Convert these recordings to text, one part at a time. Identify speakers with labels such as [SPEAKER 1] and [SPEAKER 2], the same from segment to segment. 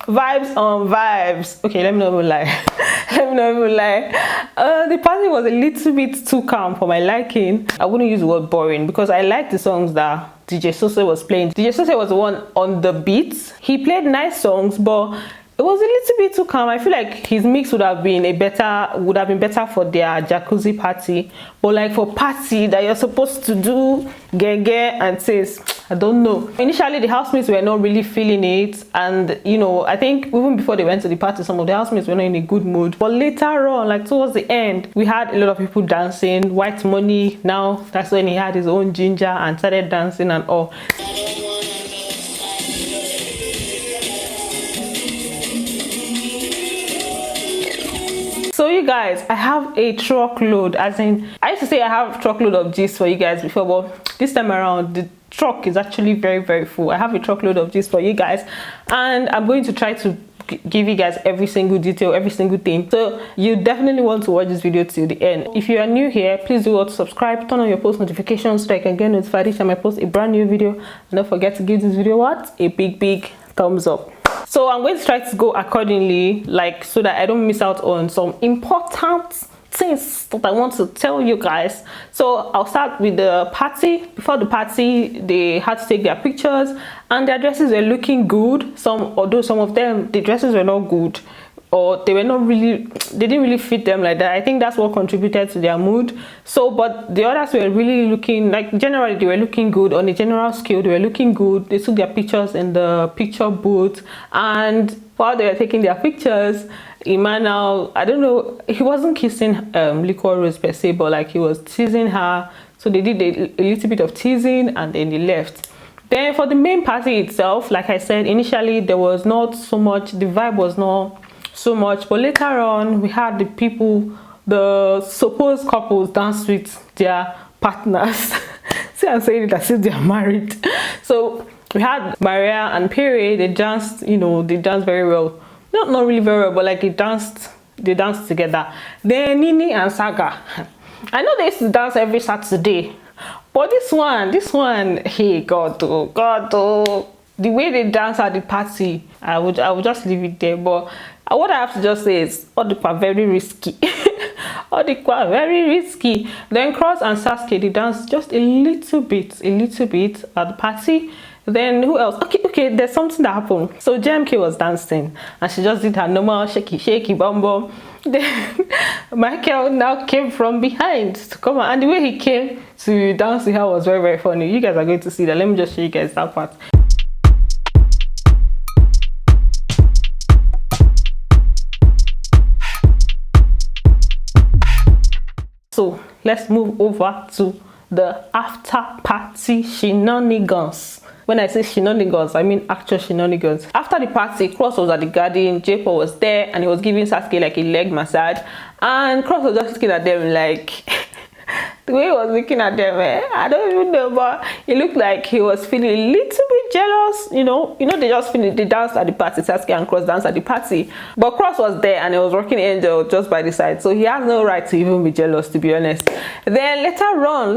[SPEAKER 1] Vibes on vibes. Okay, let me not even lie. Let me not even lie. The party was a little bit too calm for my liking. I wouldn't use the word boring because I liked the songs that DJ Sose was playing. DJ Sose was the one on the beats. He played nice songs, but it was a little bit too calm. I feel like his mix would have been better for their jacuzzi party. But like for party that you're supposed to do genge and says, I don't know. Initially the housemates were not really feeling it, and you know, I think even before they went to the party, some of the housemates were not in a good mood. But later on, like towards the end, we had a lot of people dancing. White Money, now that's when he had his own ginger and started dancing and all. So you guys, I have a truckload, as in I used to say I have a truckload of gist for you guys before, but this time around the truck is actually very full. I have a truckload of gist for you guys, and I'm going to try to give you guys every single detail, every single thing. So you definitely want to watch this video till the end. If you are new here, please do what, subscribe, turn on your post notifications so that I can get notified each time I post a brand new video, and don't forget to give this video what, a big thumbs up. So I'm going to try to go accordingly, like so that I don't miss out on some important things that I want to tell you guys. So I'll start with the party. Before the party, they had to take their pictures, and their dresses were looking good. Although some of them, the dresses were not good, or they didn't really fit them like that. I think that's what contributed to their mood. So but the others were really looking, like generally they were looking good. On a general scale, they were looking good. They took their pictures in the picture booth, and while they were taking their pictures, Emmanuel, I don't know, he wasn't kissing Liquor Rose per se, but like he was teasing her. So they did a little bit of teasing, and then they left. Then for the main party itself, like I said, initially there was not so much, the vibe was not so much, but later on we had the people, the supposed couples, dance with their partners. See, I'm saying it as if they are married. So we had Maria and Pere. They danced, you know, they danced very well. Not really very well, but like they danced together. Then Nini and Saga, I know they used to dance every Saturday, but this one, hey, God, the way they dance at the party, I would just leave it there. But what I have to just say is all the very risky. All the very risky. Then Cross and Sasuke, they danced just a little bit at the party. Then who else? Okay, there's something that happened. So JMK was dancing, and she just did her normal shaky bum bum. Then Michael now came from behind to come on, and the way he came to dance with her was very funny. You guys are going to see that. Let me just show you guys that part. So let's move over to the after party shenanigans. When I say shenanigans, I mean actual shenanigans. After the party, Cross was at the garden, J-Paul was there, and he was giving Sasuke like a leg massage, and Cross was just looking at them like the way he was looking at them, I don't even know, but it looked like he was feeling a little bit jealous. You know, they just finished, they danced at the party. Sasuke and Cross danced at the party, but Cross was there and he was rocking Angel just by the side, so he has no right to even be jealous, to be honest. Then later on,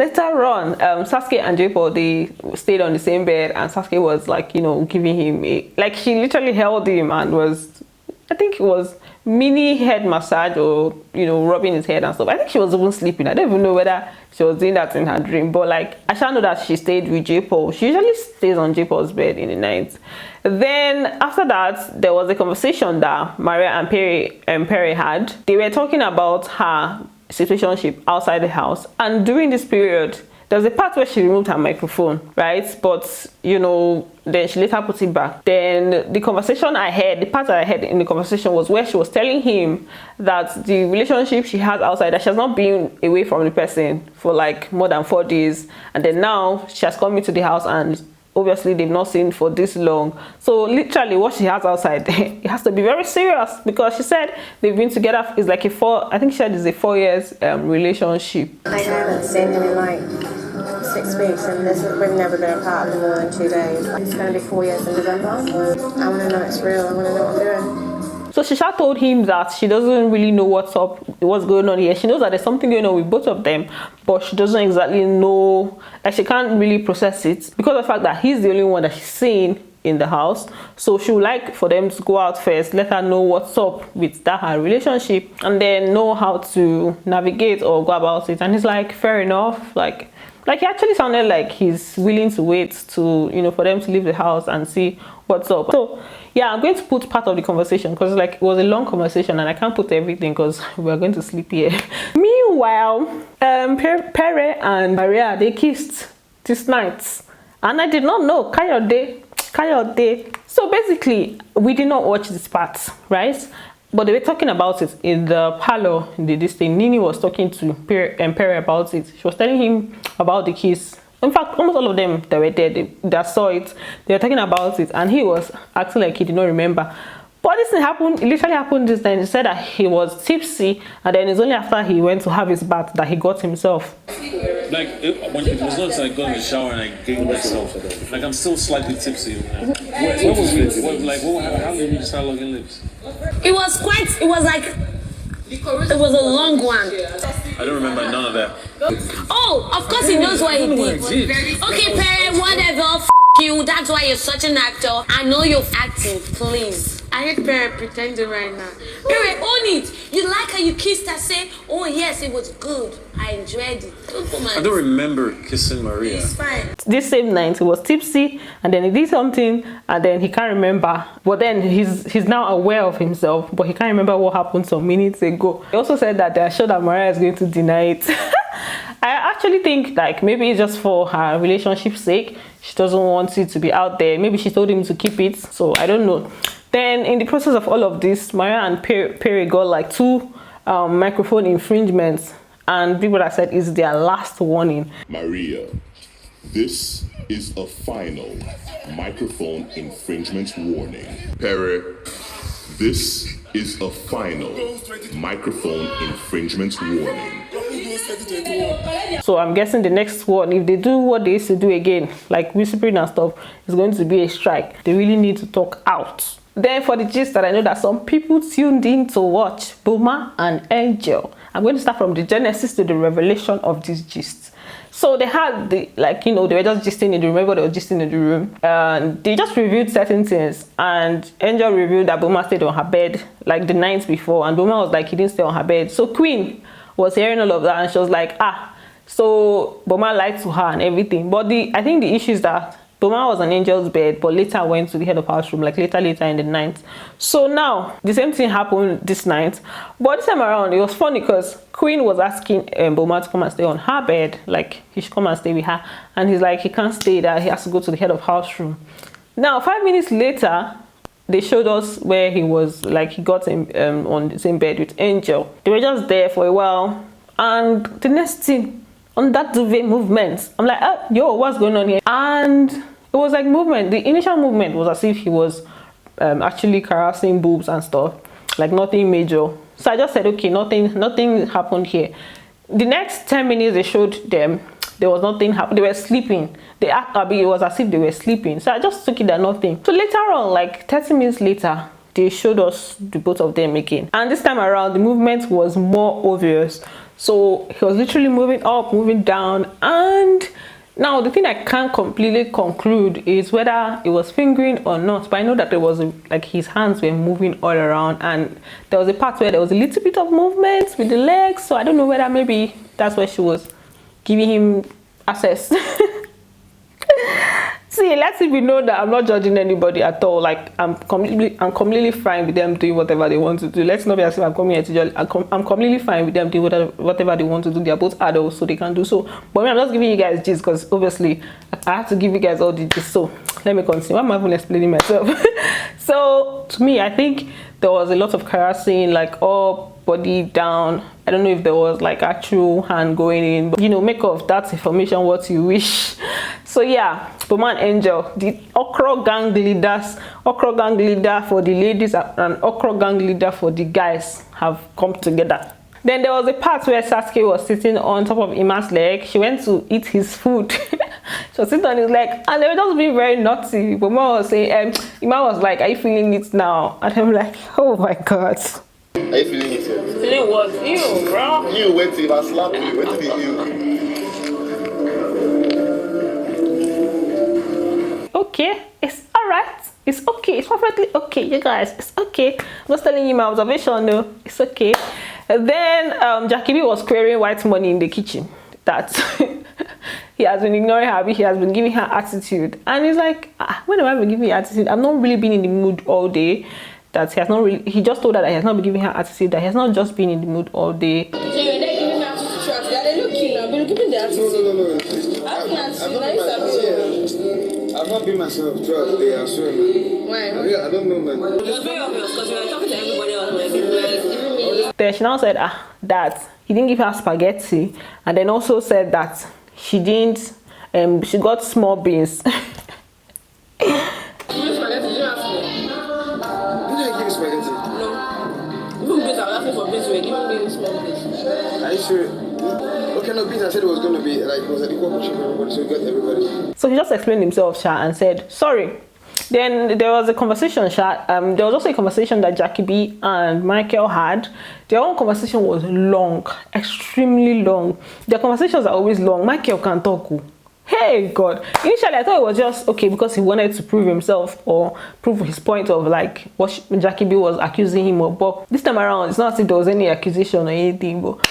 [SPEAKER 1] Sasuke and J-Paul, they stayed on the same bed, and Sasuke was like, you know, giving him like he literally held him and was, I think it was mini head massage, or you know, rubbing his head and stuff. I think she was even sleeping. I don't even know whether she was doing that in her dream, but like I shall know that she stayed with J-Paul. She usually stays on J-Paul's bed in the night. Then after that, there was a conversation that Maria and Pere had. They were talking about her situationship outside the house, and during this period there was a part where she removed her microphone, right? But you know, then she later put it back. Then the conversation I heard, the part that I heard in the conversation was where she was telling him that the relationship she has outside, that she has not been away from the person for like more than 4 days, and then now she has come into the house, and obviously they've not seen for this long. So literally what she has outside, it has to be very serious, because she said they've been together, it's like I think she said it's a 4 years relationship.
[SPEAKER 2] I haven't seen him in like 6 weeks, and we've never been apart for more than 2 days. It's going to be 4 years in November. I want to know it's real. I want to know what I'm doing.
[SPEAKER 1] So Shisha told him that she doesn't really know what's going on here. She knows that there's something going on with both of them, but she doesn't exactly know, like she can't really process it, because of the fact that he's the only one that she's seeing in the house, so she would like for them to go out first, let her know what's up with that her relationship, and then know how to navigate or go about it. And he's like, fair enough. Like he actually sounded like he's willing to wait to, you know, for them to leave the house and see what's up. So yeah, I'm going to put part of the conversation because like it was a long conversation and I can't put everything because we're going to sleep here. Meanwhile, Pere and Maria, they kissed this night, and I did not know. Kayode. So basically, we did not watch this part, right? But they were talking about it in the parlor. This thing, Nini was talking to Pere about it. She was telling him about the kiss. In fact, almost all of them that were there, they saw it. They were talking about it, and he was acting like he did not remember. But this thing happened. It literally happened this time. He said that he was tipsy, and then it's only after he went to have his bath that he got himself.
[SPEAKER 3] Like it was not until I got in the shower and I gave myself. Like I'm still slightly tipsy. What was it? How did you start looking lips?
[SPEAKER 4] It was a long one.
[SPEAKER 3] I don't remember none of that.
[SPEAKER 4] Oh, of course he knows what he did. Okay, Pere, whatever. You. That's why you're such an actor. I know you're acting. Please. I hate Pere pretending right now. Pere, own it. You like how you kissed her, say, oh yes, it was good. I enjoyed it.
[SPEAKER 3] I don't remember kissing Maria.
[SPEAKER 4] It's fine.
[SPEAKER 1] This same night he was tipsy, and then he did something, and then he can't remember. But then he's now aware of himself, but he can't remember what happened some minutes ago. He also said that they're sure that Maria is going to deny it. I actually think like maybe it's just for her relationship's sake. She doesn't want it to be out there. Maybe she told him to keep it. So I don't know. Then in the process of all of this, Maria and Pere got like 2 microphone infringements, and people that said it's their last warning.
[SPEAKER 5] Maria, this is a final microphone infringement warning. Pere, this is a final microphone infringement warning.
[SPEAKER 1] So I'm guessing the next one, if they do what they used to do again, like whispering and stuff, is going to be a strike. They really need to talk out. Then for the gist that I know that some people tuned in to watch Boma and Angel, I'm going to start from the genesis to the revelation of this gist. So they had the, like, you know, they were just gisting in the room. Everybody was gisting in the room, and they just reviewed certain things. And Angel revealed that Boma stayed on her bed like the night before, and Boma was like he didn't stay on her bed. So Queen was hearing all of that, and she was like, so Boma lied to her and everything. But I think the issue is that Boma was on Angel's bed, but later went to the head of house room, like later in the night. So now the same thing happened this night, but this time around it was funny because Queen was asking Boma to come and stay on her bed, like he should come and stay with her, and he's like he can't stay there, he has to go to the head of house room. Now 5 minutes later, they showed us where he was, like he got him on the same bed with Angel. They were just there for a while, and the next thing, on that Duve movement, I'm like, yo, what's going on here? And it was like movement. The initial movement was as if he was actually caressing boobs and stuff, like nothing major. So I just said, okay, nothing happened here. The next 10 minutes they showed them, there was nothing happened. They were sleeping. It was as if they were sleeping. So I just took it that nothing. So later on, like 30 minutes later, they showed us the both of them again. And this time around, the movement was more obvious. So he was literally moving up, moving down. And now the thing I can't completely conclude is whether it was fingering or not. But I know that there was like his hands were moving all around. And there was a part where there was a little bit of movement with the legs. So I don't know whether maybe that's where she was giving him access. See, let's if we know that I'm not judging anybody at all. Like I'm completely fine with them doing whatever they want to do. Let's not be as if I'm coming here to judge. I'm completely fine with them doing whatever they want to do. They are both adults, so they can do so. But I'm just giving you guys gist because obviously I have to give you guys all the gist. So let me continue. Why am I even explaining myself? So to me, I think there was a lot of caressing, like up, body down. I don't know if there was like actual hand going in, but you know, make of that information what you wish. So yeah, Boma and Angel, the okra gang leaders, okra gang leader for the ladies and okra gang leader for the guys have come together. Then there was a part where Sasuke was sitting on top of Ima's leg. She went to eat his food. She was sitting on his leg, and they were just being very naughty. Boma was saying, Ima was like, are you feeling it now? And I'm like, oh my god.
[SPEAKER 6] Are you feeling it?
[SPEAKER 1] Feeling what? You, bro.
[SPEAKER 6] You went to Ima slap you. Went to the you.
[SPEAKER 1] Okay, it's all all right. It's okay. It's perfectly okay, you guys. It's okay. I'm just telling you my observation. No, it's okay. And then Jackie B was querying white money in the kitchen that he has been ignoring her. He has been giving her attitude, and he's like, when have I been giving you attitude? I've not really been in the mood all day. That he has not really. He just told her that he has not been giving her attitude. That he has not just been in the mood all day.
[SPEAKER 7] So you're not giving me attitude to trust. They're looking. I've been giving the attitude.
[SPEAKER 6] I've not been myself throughout the day, I swear, man.
[SPEAKER 7] Why?
[SPEAKER 6] I don't know, man.
[SPEAKER 7] It's very obvious because you were talking to everybody else.
[SPEAKER 1] Then she now said that he didn't give her spaghetti, and then also said that she didn't. She got small beans.
[SPEAKER 6] Are you sure? Okay, no, beans, I said it was going to be like, it was an equal portion for everybody, so we got everybody.
[SPEAKER 1] So he just explained himself, Sha, and said, sorry. Then there was a conversation, Sha. There was also a conversation that Jackie B and Michael had. Their own conversation was long, extremely long. Their conversations are always long. Michael can talk. Hey, God. Initially, I thought it was just, okay, because he wanted to prove himself or prove his point of, like, what Jackie B was accusing him of. But this time around, it's not as if there was any accusation or anything, but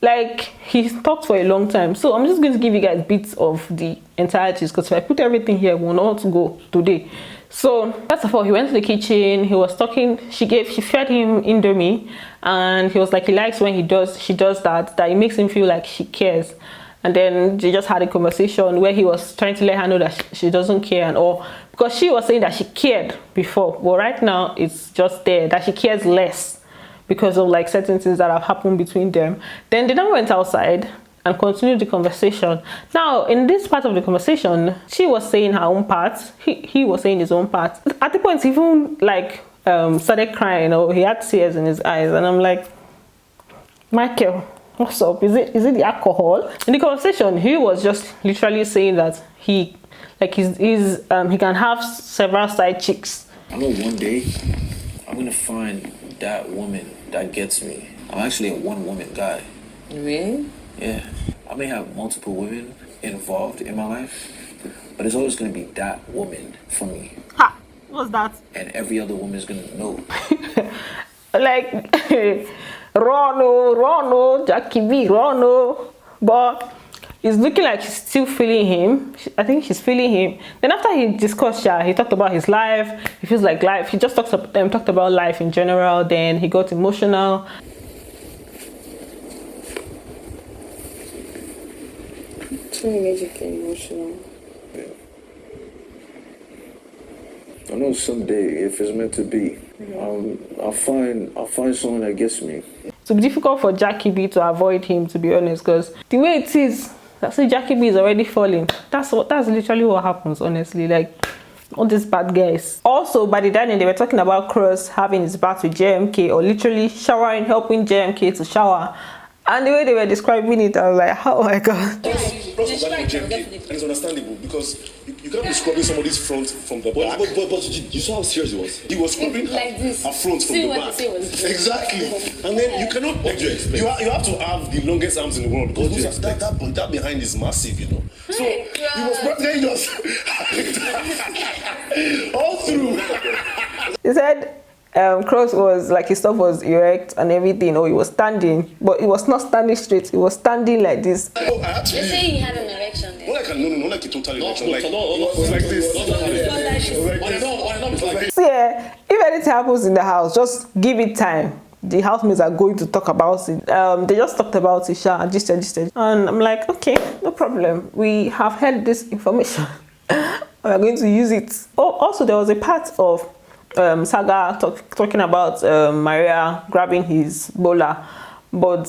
[SPEAKER 1] like, he talked for a long time. So I'm just going to give you guys bits of the entireties, because if I put everything here, we will not go today. So first of all, he went to the kitchen. He was talking. She fed him Indomie, and he was like, he likes when she does that it makes him feel like she cares. And then they just had a conversation where he was trying to let her know that she doesn't care and all, because she was saying that she cared before, but right now it's just there that she cares less because of like certain things that have happened between them. Then they then went outside and continued the conversation. Now, in this part of the conversation, she was saying her own part. He was saying his own part. At the point, he even like started crying, or he had tears in his eyes, and I'm like, Michael, what's up? Is it the alcohol? In the conversation, he was just literally saying that he can have several side chicks.
[SPEAKER 8] I know one day I'm gonna find that woman that gets me. I'm actually a one-woman guy.
[SPEAKER 7] Really?
[SPEAKER 8] Yeah. I may have multiple women involved in my life, but it's always gonna be that woman for me.
[SPEAKER 1] Ha! What's that?
[SPEAKER 8] And every other woman is gonna know.
[SPEAKER 1] Like, Rono, Jackie B, Rono. But it's looking like she's still feeling him. I think she's feeling him. Then after he discussed, he talked about his life. He feels like life. He just talked about life in general. Then he got emotional.
[SPEAKER 7] It's really made you feel emotional.
[SPEAKER 8] Yeah. I know someday, if it's meant to be, I'll find someone that gets me.
[SPEAKER 1] It will be difficult for Jackie B to avoid him, to be honest, because the way it is, that's why Jackie B is already falling. That's literally what happens, honestly. Like, all these bad guys. Also, by the dining, they were talking about Cross having his bath with JMK, or literally showering, helping JMK to shower. And the way they were describing it, I was like, oh my God.
[SPEAKER 9] And it's understandable because you can't be scrubbing somebody's front from the back. But you saw how serious he was. He was scrubbing
[SPEAKER 7] like this.
[SPEAKER 9] her front from the back. Exactly. And then you cannot. You have to have the longest arms in the world because that behind is massive, you know. So he was practically just all through.
[SPEAKER 1] He said Cross was like, his stuff was erect and everything, or he was standing, but he was not standing straight, he was standing like this.
[SPEAKER 9] Oh, I had to
[SPEAKER 4] You're saying he had an erection there?
[SPEAKER 9] No, like a total erection. Like, it was like this.
[SPEAKER 1] So yeah, if anything happens in the house, just give it time. The housemates are going to talk about it. They just talked about it, just and I'm like, okay, no problem. We have heard this information. We are going to use it. Oh, also there was a part of Saga talking about Maria grabbing his bowler, but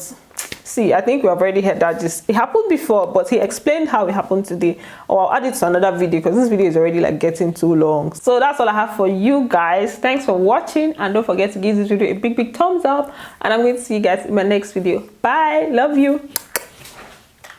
[SPEAKER 1] see, I think we have already heard that it happened before, but he explained how it happened today. Or I'll add it to another video because this video is already like getting too long. So that's all I have for you guys. Thanks for watching, and don't forget to give this video a big thumbs up, and I'm going to see you guys in my next video. Bye, love you.